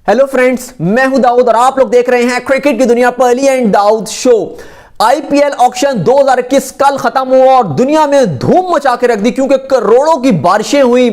Hello friends, मैं हूं दाऊद और आप लोग देख रहे हैं क्रिकेट की दुनिया पहली एंड दाऊद शो। आईपीएल ऑक्शन 2021 कल खत्म हुआ और दुनिया में धूम मचा के रख दी क्योंकि करोड़ों की बारिशें हुई।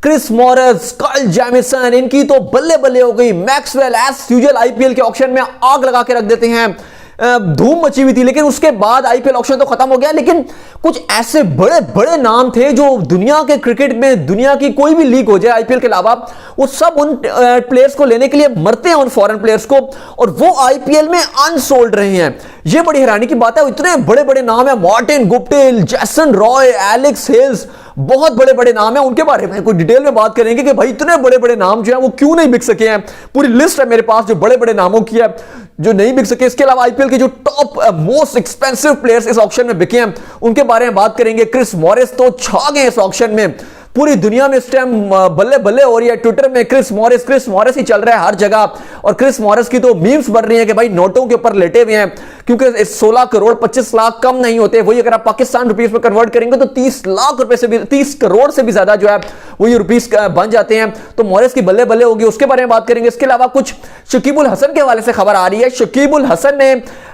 क्रिस मॉरिस, काइल जेमिसन, इनकी तो बल्ले बल्ले हो गई। मैक्सवेल एज यूजुअल आईपीएल के ऑक्शन में आग लगा के रख देते हैं। धूम मची हुई थी, लेकिन उसके बाद आईपीएल ऑक्शन तो खत्म हो गया, लेकिन कुछ ऐसे बड़े बड़े नाम थे जो दुनिया के क्रिकेट में, दुनिया की कोई भी लीग हो जाए आईपीएल के अलावा, वो सब उन प्लेयर्स को लेने के लिए मरते हैं, उन फॉरेन प्लेयर्स को, और वो आईपीएल में अनसोल्ड रहे हैं। ये बड़ी हैरानी की बात है। इतने बड़े बड़े नाम है, मार्टिन गुप्टिल, जैसन रॉय, एलेक्स हेल्स, बहुत बड़े बड़े नाम है। उनके बारे में कुछ डिटेल में बात करेंगे कि भाई इतने बड़े बड़े नाम जो है वो क्यों नहीं बिक सके हैं। पूरी लिस्ट है मेरे पास जो बड़े बड़े नामों की है जो नहीं बिक सके। इसके अलावा आईपीएल के जो टॉप मोस्ट एक्सपेंसिव प्लेयर्स इस ऑक्शन में बिके हैं उनके बारे में बात करेंगे। क्रिस मॉरिस तो छा गए इस ऑक्शन में, पूरी दुनिया में इस टाइम बल्ले बल्ले हो रही है। ट्विटर में क्रिस मॉरिस ही चल रहा है हर जगह, और क्रिस मॉरिस की तो मीम्स बन रही है कि भाई नोटों के ऊपर लेटे हुए हैं, क्योंकि 16 करोड़ 25 लाख कम नहीं होते। वही अगर आप पाकिस्तान रुपीस में कन्वर्ट करेंगे तो 30 लाख रुपए से भी, 30 करोड़ से भी ज्यादा जो है वो ये रुपीस बन जाते हैं। तो मॉरिस की बल्ले बल्ले होगी, उसके बारे में बात करेंगे। इसके अलावा कुछ शकीबुल हसन के हवाले से खबर आ रही है। शकीबुल हसन ने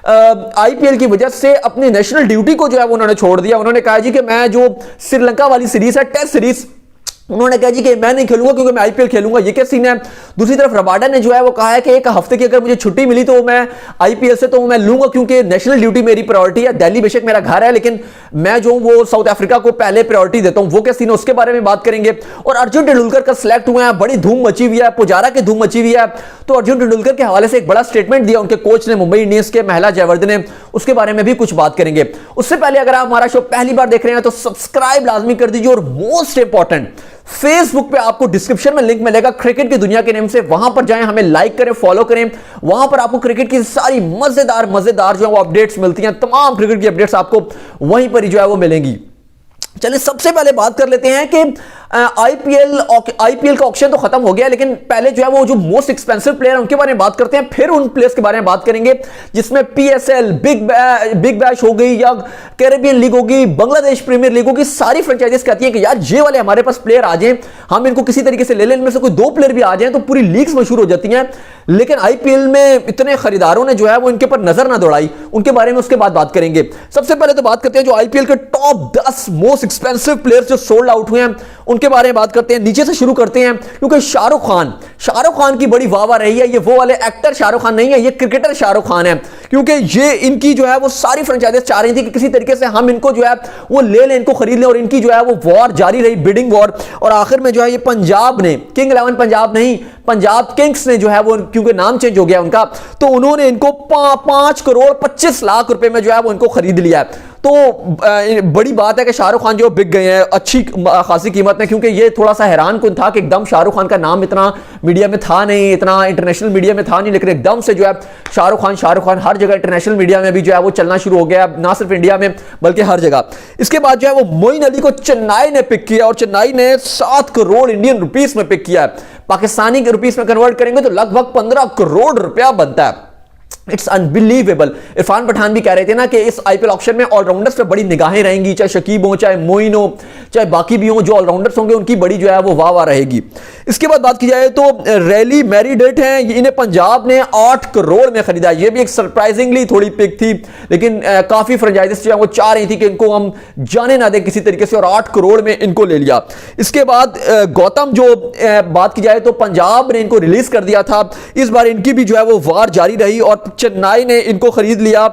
आईपीएल की वजह से अपनी नेशनल ड्यूटी को जो है वो उन्होंने छोड़ दिया। उन्होंने कहा जी कि मैं जो श्रीलंका वाली सीरीज है, टेस्ट सीरीज, उन्होंने कहा जी कि मैं नहीं खेलूंगा क्योंकि मैं आईपीएल खेलूंगा। ये क्या सीन है। दूसरी तरफ रबाडा ने जो है वो कहा है कि एक हफ्ते की अगर मुझे छुट्टी मिली तो मैं आईपीएल से तो मैं लूंगा क्योंकि नेशनल ड्यूटी मेरी प्रायोरिटी है। दिल्ली बेशक मेरा घर है, लेकिन मैं जो वो साउथ अफ्रीका को पहले प्रायोरिटी देता हूं। वो क्या सीन है उसके बारे में बात करेंगे। और अर्जुन तेंदुलकर का सिलेक्ट हुआ है, बड़ी धूम मची हुई है, पुजारा की धूम मची हुई है। तो अर्जुन तेंदुलकर के हवाले से एक बड़ा स्टेटमेंट दिया उनके कोच ने, मुंबई इंडियंस के महिला जयवर्धने ने, उसके बारे में भी कुछ बात करेंगे। उससे पहले अगर आप हमारा शो पहली बार देख रहे हैं तो सब्सक्राइब लाजमी कर दीजिए, और मोस्ट इंपॉर्टेंट फेसबुक पे आपको डिस्क्रिप्शन में लिंक मिलेगा क्रिकेट की दुनिया के नेम से, वहां पर जाएं, हमें लाइक करें, फॉलो करें। वहां पर आपको क्रिकेट की सारी मजेदार जो है वो अपडेट्स मिलती हैं। तमाम क्रिकेट की अपडेट्स आपको वहीं पर ही जो है वो मिलेंगी। चलिए सबसे पहले बात कर लेते हैं कि आईपीएल का ऑक्शन तो खत्म हो गया, लेकिन पहले जो है वो जो मोस्ट एक्सपेंसिव प्लेयर है उनके बारे में बात करते हैं, फिर उन प्लेयर्स के बारे में बात करेंगे जिसमें पीएसएल, बिग बैश हो गई, या कैरेबियन लीग होगी, बांग्लादेश प्रीमियर लीग होगी, सारी फ्रेंचाइजीज कहती हैं कि यार ये वाले हमारे पास प्लेयर आ जाएं, हम इनको किसी तरीके से ले लें, इनमें से कोई 2 प्लेयर भी आ जाएं तो पूरी लीग्स मशहूर हो जाती हैं। लेकिन आईपीएल में इतने खरीदारों ने जो है वो इनके पर नजर ना दौड़ाई, उनके बारे में उसके बाद बात करेंगे। सबसे पहले तो बात करते हैं जो आईपीएल के टॉप 10 मोस्ट एक्सपेंसिव प्लेयर्स जो सोल्ड आउट हुए हैं उनके बारे में बात करते हैं। नीचे से शुरू करते हैं क्योंकि शाहरुख खान की बड़ी वाह रही है। ये वो वाले एक्टर शाहरुख खान नहीं है, ये क्रिकेटर शाहरुख खान है, क्योंकि ये इनकी जो है वो सारी फ्रेंचाइजीज चाह रही थी कि किसी तरीके से हम इनको जो है वो ले लें, इनको खरीद लें, और इनकी जो है वो वॉर जारी रही, बिडिंग वॉर। और आखिर में जो है ये पंजाब ने, किंग 11 पंजाब नहीं, पंजाब किंग्स ने जो है वो, क्योंकि नाम चेंज हो गया उनका, तो उन्होंने इनको 5 करोड़ 25 लाख रुपए में जो है वो इनको खरीद लिया है। तो बड़ी बात है कि शाहरुख खान जो बिक गए हैं अच्छी खासी कीमत में, क्योंकि ये थोड़ा सा हैरान कुन था कि एकदम शाहरुख खान का नाम इतना मीडिया में था नहीं, इतना इंटरनेशनल मीडिया में था नहीं, लेकिन एकदम से जो है शाहरुख खान हर जगह इंटरनेशनल मीडिया में भी जो है वो चलना शुरू हो गया, ना सिर्फ इंडिया में बल्कि हर जगह। इसके बाद जो है वो मोइन अली को चेन्नई ने पिक किया, और चेन्नई ने 7 करोड़ इंडियन रुपीस में पिक किया है। पाकिस्तानी के रुपीस में कन्वर्ट करेंगे तो लगभग 15 करोड़ रुपया बनता है। It's unbelievable. इरफान पठान भी कह रहे थे ना कि इस आईपीएल ऑक्शन में ऑलराउंडर्स पे बड़ी निगाहें रहेंगी, चाहे शकीब हो, चाहे मोइन हो, चाहे बाकी भी हो, जो ऑलराउंडर्स होंगे उनकी बड़ी जो है वो वाह रहेगी। इसके बाद बात की जाए तो रैली मैरीडेट है, इन्हें पंजाब ने 8 करोड़ में खरीदा। ये भी एक सरप्राइजिंगली थोड़ी पिक थी, लेकिन काफी फ्रेंचाइजीज जो है वो चाह रही थी कि इनको हम जाने ना दें किसी तरीके से, और 8 करोड़ में इनको ले लिया। इसके बाद गौतम जो बात की जाए तो पंजाब ने इनको रिलीज कर दिया था। इस बार इनकी भी जो है वो वार जारी रही और चेन्नई ने इनको खरीद लिया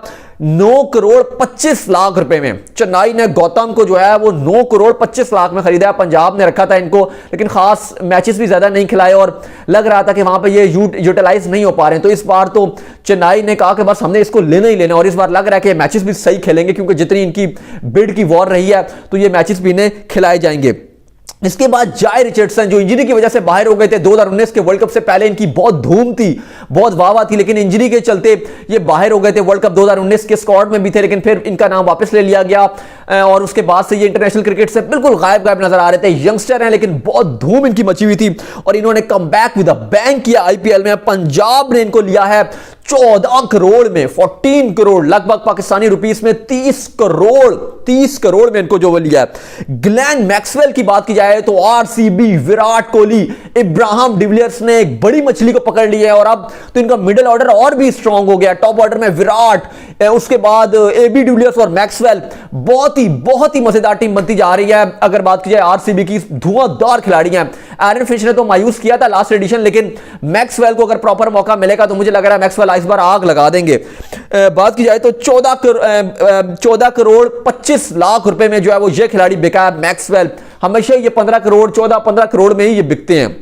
9 करोड़ 25 लाख रुपए में। चेन्नई ने गौतम को जो है वो 9 करोड़ 25 लाख में खरीदा। पंजाब ने रखा था इनको, लेकिन खास मैचेस भी ज्यादा नहीं खिलाए और लग रहा था कि वहां पे ये यूटिलाइज नहीं हो पा रहे हैं। तो इस बार तो चेन्नई ने कहा कि बस हमने इसको लेना ही लेना, और इस बार लग रहा है कि मैचेस भी सही खेलेंगे, क्योंकि जितनी इनकी बिड की वॉर रही है तो ये मैचेस भी इन्हें खिलाए जाएंगे। इसके बाद जाय रिचर्डसन जो इंजरी की वजह से बाहर हो गए थे 2019 के वर्ल्ड कप से पहले, इनकी बहुत धूम थी, बहुत वाह थी, लेकिन इंजरी के चलते ये बाहर हो गए थे। वर्ल्ड कप 2019 के स्क्वाड में भी थे, लेकिन फिर इनका नाम वापस ले लिया गया, और उसके बाद से ये इंटरनेशनल क्रिकेट से बिल्कुल गायब नजर आ रहे थे। यंगस्टर हैं लेकिन बहुत धूम इनकी मची हुई थी, और इन्होंने come back with a bang किया आईपीएल में। पंजाब ने इनको लिया है 14 करोड़ में, 14 करोड़ लगभग पाकिस्तानी रुपीस में 30 करोड़ में इनको जो वो लिया है। ग्लेन मैक्सवेल की बात की जाए तो आरसीबी, विराट कोहली, इब्राहिम डिविलियर्स ने एक बड़ी मछली को पकड़ लिया है और अब तो इनका मिडिल ऑर्डर और भी स्ट्रांग हो गया। टॉप ऑर्डर में विराट, उसके बाद एबी डिविलियर्स और मैक्सवेल, बहुत ही मजेदार टीम बनती जा रही है। अगर बात की जाए आरसीबी की, धुआंधार खिलाड़ी हैं। एरन फिंच ने तो मायूस किया था लास्ट एडिशन, लेकिन मैक्सवेल को अगर प्रॉपर मौका मिलेगा तो मुझे लग रहा है मैक्सवेल इस बार आग लगा देंगे। बात की जाए तो 14 करोड़ 25 लाख रुपए में जो है वो ये खिलाड़ी बिका है मैक्सवेल। हमेशा ये 15 करोड़ में ही ये बिकते हैं।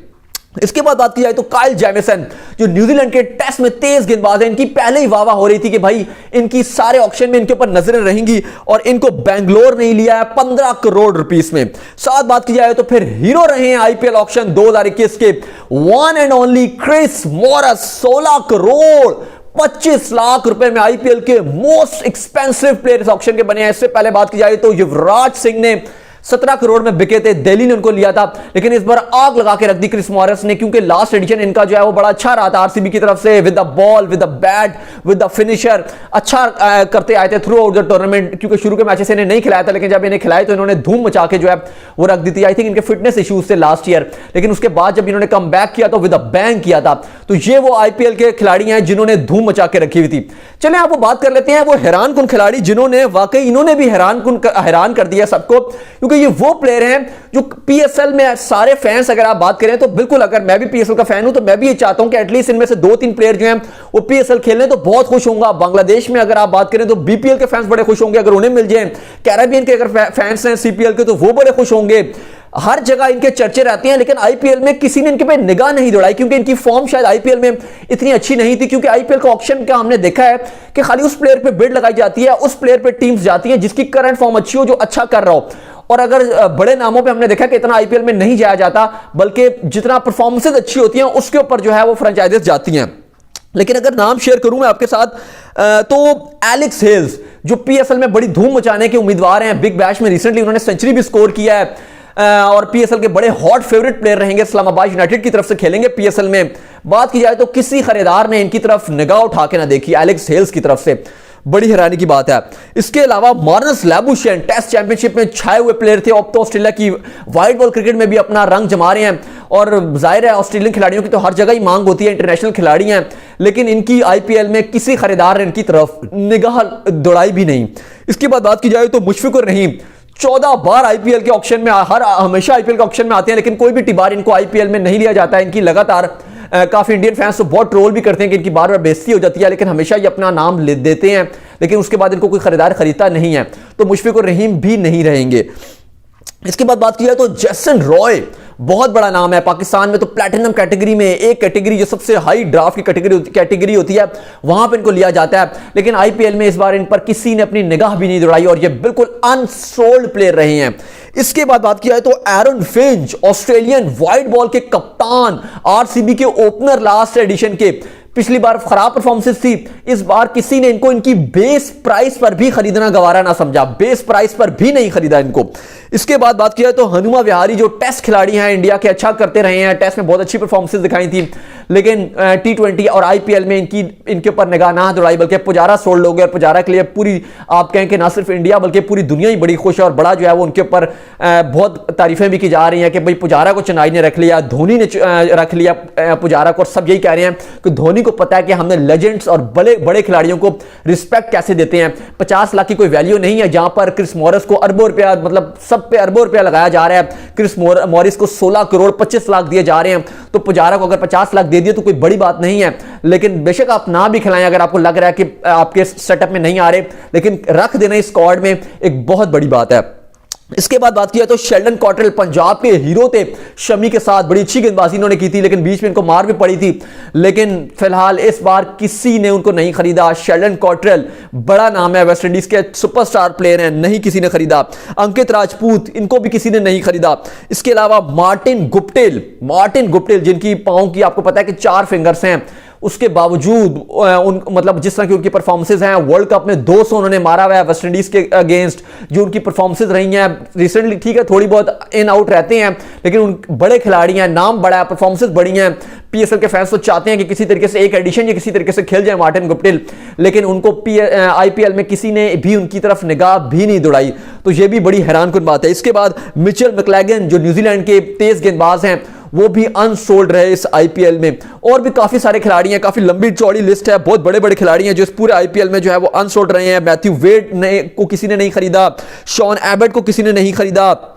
इसके बाद बात की जाए तो काइल जेमिसन, जो न्यूजीलैंड के टेस्ट में तेज गेंदबाज है, इनकी पहले ही वाह हो रही थी कि भाई इनकी सारे ऑक्शन में इनके ऊपर नजरें रहेंगी और इनको बेंगलोर नहीं लिया है 15 करोड़ रुपीस में। साथ बात की जाए तो फिर हीरो रहे हैं आईपीएल ऑक्शन 2021 के one and only Chris Morris, 16 crore 25 lakh रुपए में आईपीएल के मोस्ट एक्सपेंसिव प्लेयर्स ऑक्शन के बने हैं। इससे पहले बात की जाए तो युवराज सिंह ने 17 करोड़ में बिके थे, दिल्ली ने उनको लिया था, लेकिन इस बार आग लगा के रख दी क्रिस मॉरिस ने, क्योंकि लास्ट एडिशन इनका जो है वो बड़ा अच्छा रहा था आरसीबी की तरफ से, with the ball, with the bat, with the finisher, अच्छा करते आए थे थ्रू आउट द टूर्नामेंट। क्योंकि शुरू के मैचेस इन्हें नहीं खिलाया था, लेकिन जब इन्हें खिलाए तो इन्होंने धूम मचा के जो है वो रख दी थी। आई थिंक इनके फिटनेस इश्यूज थे लास्ट ईयर, लेकिन उसके बाद जब इन्होंने कम बैक किया तो विद द बैंग किया था। तो ये वो आईपीएल के खिलाड़ी हैं जिन्होंने धूम मचा के रखी हुई थी। चलें आप वो बात कर लेते हैं वो हैरान कुन खिलाड़ी जिन्होंने वाकई इन्होंने भी हैरान कर दिया सबको, क्योंकि ये वो प्लेयर हैं जो पीएसएल में सारे फैंस, अगर आप बात करें तो बिल्कुल, अगर मैं भी पीएसएल का फैन हूं तो मैं भी ये चाहता हूं कि एटलीस्ट इनमें से 2-3 प्लेयर जो हैं वो पीएसएल खेलने तो बहुत खुश होऊंगा। बांग्लादेश में अगर आप बात करें तो बीपीएल के फैंस बड़े खुश होंगे अगर उन्हें मिल जाए। कैरेबियन के अगर फैंस हैं सीपीएल के तो वो बड़े खुश होंगे। हर जगह इनके चर्चे रहते हैं, लेकिन आईपीएल में किसी ने इनके पे निगाह नहीं दौड़ाई, क्योंकि इनकी फॉर्म शायद आईपीएल में इतनी अच्छी नहीं थी। क्योंकि आईपीएल का ऑक्शन का हमने देखा है कि खाली उस प्लेयर पे बिड लगाई जाती है, उस प्लेयर पे टीम्स जाती हैं जिसकी करंट फॉर्म अच्छी हो, जो अच्छा कर रहा हो। और अगर बड़े नामों पे हमने देखा कि इतना आईपीएल में नहीं जाया जाता, बल्कि जितना परफॉर्मेंसेज अच्छी होती हैं उसके ऊपर जो है वो फ्रेंचाइजीज जाती हैं। लेकिन अगर नाम शेयर करूं मैं आपके साथ तो एलेक्स हेल्स, जो पीएसएल में बड़ी धूम मचाने के उम्मीदवार हैं, बिग बैश में रिसेंटली उन्होंने सेंचुरी भी स्कोर किया है और पीएसएल के बड़े हॉट फेवरेट प्लेयर रहेंगे। इस्लामाबाद यूनाइटेड की तरफ से खेलेंगे पीएसएल में। बात की जाए तो किसी खरीदार ने इनकी तरफ निगाह उठा के ना देखी एलेक्स हेल्स की तरफ से, बड़ी हैरानी की बात है। इसके अलावा मार्नस लैबुशेन टेस्ट चैंपियनशिप में छाए हुए प्लेयर थे, अब तो ऑस्ट्रेलिया की व्हाइट बॉल क्रिकेट में भी अपना रंग जमा रहे हैं। और जाहिर है ऑस्ट्रेलियन खिलाड़ियों की तो हर जगह ही मांग होती है, इंटरनेशनल खिलाड़ी हैं, लेकिन इनकी आईपीएल में किसी खरीदार ने इनकी तरफ निगाह दौड़ाई भी नहीं। इसके बाद बात की जाए तो मुशफिकुर रहीम 14 बार आईपीएल के ऑक्शन में, हमेशा आईपीएल के ऑक्शन में आते हैं, लेकिन कोई भी टिबार इनको आईपीएल में नहीं लिया जाता है। इनकी लगातार काफी इंडियन फैंस तो बहुत ट्रोल भी करते हैं कि इनकी बार बार बेइज्जती हो जाती है, लेकिन हमेशा ये अपना नाम ले देते हैं, लेकिन उसके बाद इनको कोई खरीदार खरीदता नहीं है। तो मुशफिकुर रहीम भी नहीं रहेंगे। इसके बाद बात की जाए तो जेसन रॉय, बहुत बड़ा नाम है पाकिस्तान में, तो प्लैटिनम कैटेगरी में एक कैटेगरी जो सबसे हाई ड्राफ्ट की कैटेगरी होती है वहां पर इनको लिया जाता है, लेकिन आईपीएल में इस बार इन पर किसी ने अपनी निगाह भी नहीं दौड़ाई और ये बिल्कुल अनसोल्ड प्लेयर रहे हैं। इसके बाद बात की जाए तो Aaron Finch, Australian white ball के कप्तान, आरसीबी के ओपनर लास्ट एडिशन के, पिछली बार खराब परफॉर्मेंस थी, इस बार किसी ने इनको इनकी बेस प्राइस पर भी खरीदना गवारा ना समझा, बेस प्राइस पर भी नहीं खरीदा इनको। इसके बाद बात किया तो हनुमा विहारी, जो टेस्ट खिलाड़ी हैं इंडिया के, अच्छा करते रहे हैं, टेस्ट में बहुत अच्छी परफॉर्मेंसेस दिखाई थी, लेकिन टी20 और आईपीएल में इनके ऊपर निगाह ना दौड़ाई, बल्कि पुजारा सोल्ड हो गया। पुजारा के लिए पूरी, आप कहें कि ना सिर्फ इंडिया बल्कि पूरी दुनिया ही बड़ी खुश है और बड़ा जो है वो उनके ऊपर बहुत तारीफें भी की जा रही हैं कि भाई पुजारा को चेन्नई ने रख लिया, धोनी ने रख लिया पुजारा को। सब यही कह रहे हैं कि धोनी को पता है कि हमने लेजेंड्स और बड़े बड़े खिलाड़ियों को रिस्पेक्ट कैसे देते हैं। 50 लाख की कोई वैल्यू नहीं है, जहां पर क्रिस मॉरिस को अरबों रुपया, मतलब सब पे अरबों रुपया लगाया जा रहा है। क्रिस मॉरिस को 16 करोड़ 25 लाख दिए जा रहे हैं, तो पुजारा को अगर 50 लाख दे दिए तो कोई बड़ी बात नहीं है। लेकिन बेशक आप ना भी खिलाएं अगर आपको लग रहा है कि आपके सेटअप में नहीं आ रहे, लेकिन रख देना इस स्क्वाड में एक बहुत बड़ी बात है। इसके बाद बात किया तो शेल्डन कॉटरेल, पंजाब के हीरो थे, शमी के साथ बड़ी अच्छी गेंदबाजी इन्होंने की थी, लेकिन बीच में इनको मार भी पड़ी थी। लेकिन फिलहाल इस बार किसी ने उनको नहीं खरीदा। शेल्डन कॉटरेल बड़ा नाम है, वेस्ट इंडीज के सुपरस्टार प्लेयर हैं, नहीं किसी ने खरीदा। अंकित राजपूत, इनको भी किसी ने नहीं खरीदा। इसके अलावा मार्टिन गुप्टिल जिनकी पांव की आपको पता है कि 4 फिंगर्स हैं, उसके बावजूद उन मतलब जिस तरह की उनकी परफॉर्मेंसेज हैं, वर्ल्ड कप में 200 उन्होंने मारा हुआ है वेस्ट इंडीज के अगेंस्ट, जो उनकी परफॉर्मेंसेज रही हैं रिसेंटली, ठीक है थोड़ी बहुत इन आउट रहते हैं, लेकिन उन बड़े खिलाड़ी हैं, नाम बड़ा है, परफॉर्मेंसेज बड़ी हैं। पीएसएल के फैंस तो चाहते हैं कि किसी तरीके से एक एडिशन या किसी तरीके से खेल जाए मार्टिन गुप्टिल, लेकिन उनको आईपीएल में किसी ने भी उनकी तरफ निगाह भी नहीं दौड़ाई, तो यह भी बड़ी हैरानकुन बात है। इसके बाद मिचेल मैक्लेगन जो न्यूजीलैंड के तेज गेंदबाज हैं, वो भी अनसोल्ड रहे इस आईपीएल में। और भी काफी सारे खिलाड़ी हैं, काफी लंबी चौड़ी लिस्ट है, बहुत बड़े बड़े खिलाड़ी हैं जो इस पूरे आईपीएल में जो है वो अनसोल्ड रहे हैं। मैथ्यू वेड को किसी ने नहीं खरीदा, शॉन एबट को किसी ने नहीं खरीदा,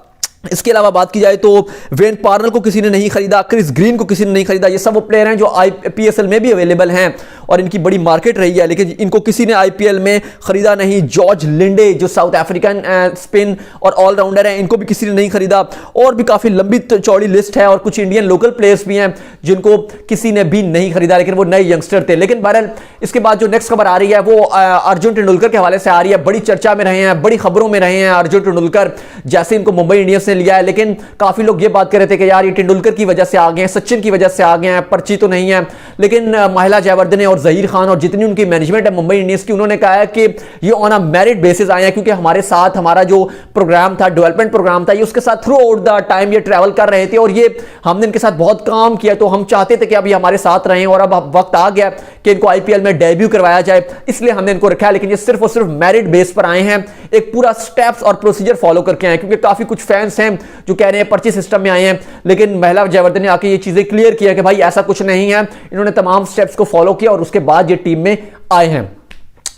इसके अलावा बात की जाए तो वेन पार्नर को किसी ने नहीं खरीदा, क्रिस ग्रीन को किसी ने नहीं खरीदा। ये सब वो प्लेयर हैं जो आईपीएल में भी अवेलेबल हैं और इनकी बड़ी मार्केट रही है, लेकिन इनको किसी ने आईपीएल में खरीदा नहीं। जॉर्ज लिंडे जो साउथ अफ्रीकन स्पिन और ऑलराउंडर हैं, इनको भी किसी ने नहीं खरीदा। और भी काफी लंबी चौड़ी लिस्ट है और कुछ इंडियन लोकल प्लेयर्स भी हैं जिनको किसी ने भी नहीं खरीदा, लेकिन वो नए यंगस्टर थे। लेकिन बहरहाल इसके बाद जो नेक्स्ट खबर आ रही है वो अर्जुन तेंदुलकर के हवाले से आ रही है। बड़ी चर्चा में रहे हैं, बड़ी खबरों में रहे हैं अर्जुन तेंदुलकर, जैसे इनको मुंबई इंडियंस ने लिया है, लेकिन काफी लोग ये बात कर रहे थे कि यार ये तेंदुलकर की वजह से आ गए हैं, सचिन की वजह से आ गए हैं, पर्ची तो नहीं है। लेकिन महिला जयवर्धने और जहीर खान और जितनी उनकी मैनेजमेंट है मुंबई इंडियंस की, उन्होंने कहा है कि ये ऑन अ मेरिट बेसिस आए हैं, क्योंकि हमारे साथ हमारा जो प्रोग्राम था, डेवलपमेंट प्रोग्राम था, ये उसके साथ थ्रू आउट द टाइम ये ट्रैवल कर रहे थे और ये हमने इनके साथ बहुत काम किया, तो हम चाहते थे कि अब ये हमारे साथ रहें और अब वक्त आ गया कि इनको आईपीएल में डेब्यू करवाया जाए, इसलिए हमने इनको रखा है। लेकिन ये सिर्फ और सिर्फ मेरिट बेस पर आए हैं, एक पूरा स्टेप्स और प्रोसीजर फॉलो करके आए, क्योंकि काफी कुछ फैंस हैं जो कह रहे हैं पर्ची सिस्टम में आए हैं, लेकिन महिला जयवर्धन ने आके ये चीजें क्लियर किया कि भाई ऐसा कुछ नहीं है, इन्होंने तमाम स्टेप्स को फॉलो किया और उसके बाद ये टीम में आए हैं।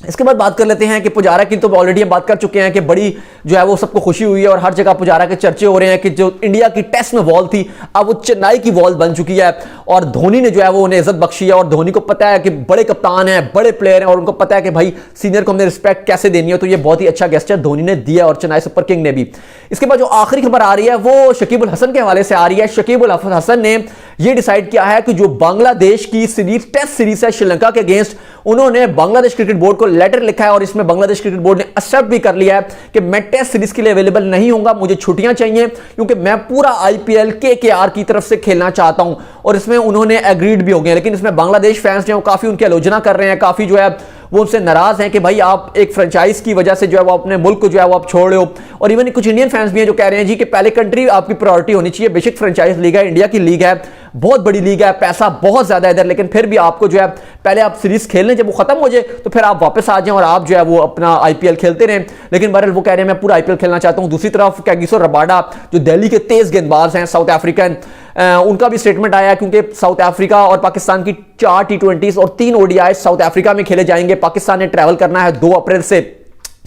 इसके बाद बात कर लेते हैं कि पुजारा की तो ऑलरेडी हम बात कर चुके हैं कि बड़ी जो है वो सबको खुशी हुई है और हर जगह पुजारा के चर्चे हो रहे हैं कि जो इंडिया की टेस्ट में बॉल थी अब वो चेन्नई की बॉल बन चुकी है और धोनी ने जो है वो उन्हें इज्जत बख्शी है और धोनी को पता है कि बड़े कप्तान हैं, बड़े प्लेयर हैं और उनको पता है कि भाई सीनियर को हमने रिस्पेक्ट कैसे देनी है, तो ये बहुत ही अच्छा गेस्चर धोनी ने दिया और चेन्नई सुपर किंग ने भी। इसके बाद जो आखिरी खबर आ रही है वो शकीब अल हसन के हवाले से आ रही है। शकीब अल हसन ने ये डिसाइड किया है कि जो बांग्लादेश की सीरीज टेस्ट सीरीज है श्रीलंका के अगेंस्ट, उन्होंने बांग्लादेश क्रिकेट बोर्ड को लेटर लिखा है और इसमें बांग्लादेश क्रिकेट बोर्ड ने एक्सेप्ट भी कर लिया है कि मैं टेस्ट सीरीज के लिए अवेलेबल नहीं होऊंगा, मुझे छुट्टियां चाहिए क्योंकि मैं पूरा आईपीएल केकेआर की तरफ से खेलना चाहता हूं, और इसमें उन्होंने एग्रीड भी हो गए। लेकिन इसमें बांग्लादेश फैंस जो काफी उनकी आलोचना कर रहे हैं, काफी जो है वो उनसे नाराज हैं कि भाई आप एक फ्रेंचाइज की वजह से जो है वो अपने मुल्क को जो है वो आप छोड़ रहे हो। और इवन कुछ इंडियन फैंस भी हैं जो कह रहे हैं जी कि पहले कंट्री आपकी प्रायोरिटी होनी चाहिए। बेशक फ्रेंचाइज लीग है, इंडिया की लीग है, बहुत बड़ी लीग है, पैसा बहुत ज्यादा है इधर, लेकिन फिर भी आपको जो है पहले आप सीरीज खेल लें, जब वो खत्म हो जाए तो फिर आप वापस आ जाएं और आप जो है वो अपना आईपीएल खेलते रहें। लेकिन बहरहाल वो कह रहे हैं मैं पूरा आईपीएल खेलना चाहता हूं। दूसरी तरफ कैगिसो रबाडा जो दिल्ली के तेज गेंदबाज हैं साउथ अफ्रीकन, उनका भी स्टेटमेंट आया क्योंकि साउथ अफ्रीका और पाकिस्तान की 4 T20 और 3 ODI साउथ अफ्रीका में खेले जाएंगे। पाकिस्तान ने ट्रैवल करना है, 2 अप्रैल से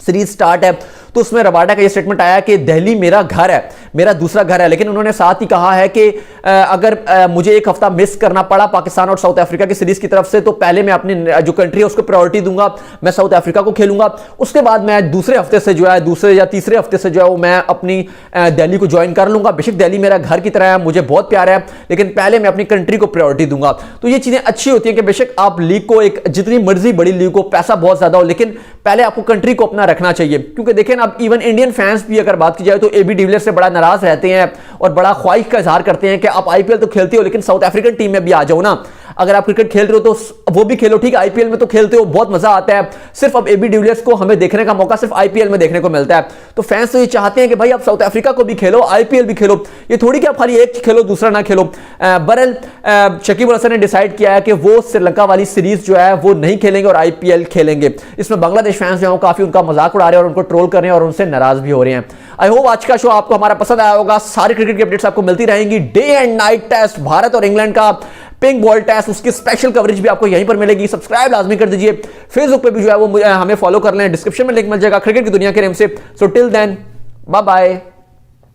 सीरीज स्टार्ट है, तो उसमें रबाडा का ये स्टेटमेंट आया कि दिल्ली मेरा घर है, मेरा दूसरा घर है। लेकिन उन्होंने साथ ही कहा है कि अगर मुझे एक हफ्ता मिस करना पड़ा पाकिस्तान और साउथ अफ्रीका की सीरीज की तरफ से, तो पहले मैं अपनी जो कंट्री है उसको प्रायोरिटी दूंगा, मैं साउथ अफ्रीका को खेलूंगा, उसके बाद मैं दूसरे हफ्ते से जो है दूसरे या तीसरे हफ्ते से जो है वो मैं अपनी दिल्ली को ज्वाइन कर लूंगा। बेशक दिल्ली मेरा घर की तरह है, मुझे बहुत प्यार है, लेकिन पहले मैं अपनी कंट्री को प्रायोरिटी दूंगा। तो ये चीजें अच्छी होती है कि बेशक आप लीग को एक जितनी मर्जी बड़ी लीग को पैसा बहुत ज्यादा हो, लेकिन पहले आपको कंट्री को अपना रखना चाहिए। क्योंकि देखें अब इवन इंडियन फैंस भी अगर बात की जाए तो एबी डिविलियर्स से बड़ा नाराज रहते हैं और बड़ा ख्वाहिश का इजहार करते हैं कि आप आईपीएल तो खेलते हो लेकिन साउथ अफ्रीकन टीम में भी आ जाओ ना। अगर आप क्रिकेट खेल रहे हो तो वो भी खेलो, ठीक है, आईपीएल में तो खेलते हो, बहुत मजा आता है। सिर्फ अब एबी डिविलियर्स को हमें देखने का मौका सिर्फ आईपीएल में देखने को मिलता है। तो फैंस तो ये चाहते हैं कि भाई आप साउथ अफ्रीका को भी खेलो, आईपीएल भी खेलो, ये थोड़ी कि आप खाली एक खेलो दूसरा ना खेलो। बहरहाल शकीब अल हसन ने डिसाइड किया है कि वो श्रीलंका वाली सीरीज जो है वो नहीं खेलेंगे और आईपीएल खेलेंगे। इसमें बांग्लादेश फैंस जो है काफी उनका मजाक उड़ा रहे हैं और उनको ट्रोल कर रहे हैं और उनसे नाराज भी हो रहे हैं। आई होप आज का शो आपको हमारा पसंद आया होगा। सारी क्रिकेट की अपडेट्स आपको मिलती रहेंगी। Day and night test, Bharat और इंग्लैंड का पिंक बॉल टेस्ट, उसकी स्पेशल कवरेज भी आपको यहीं पर मिलेगी। सब्सक्राइब लाजमी कर दीजिए। फेसबुक पे भी जो है वो हमें फॉलो कर लें, डिस्क्रिप्शन में लिंक मिल जाएगा क्रिकेट की दुनिया के नेम से। So till then bye bye.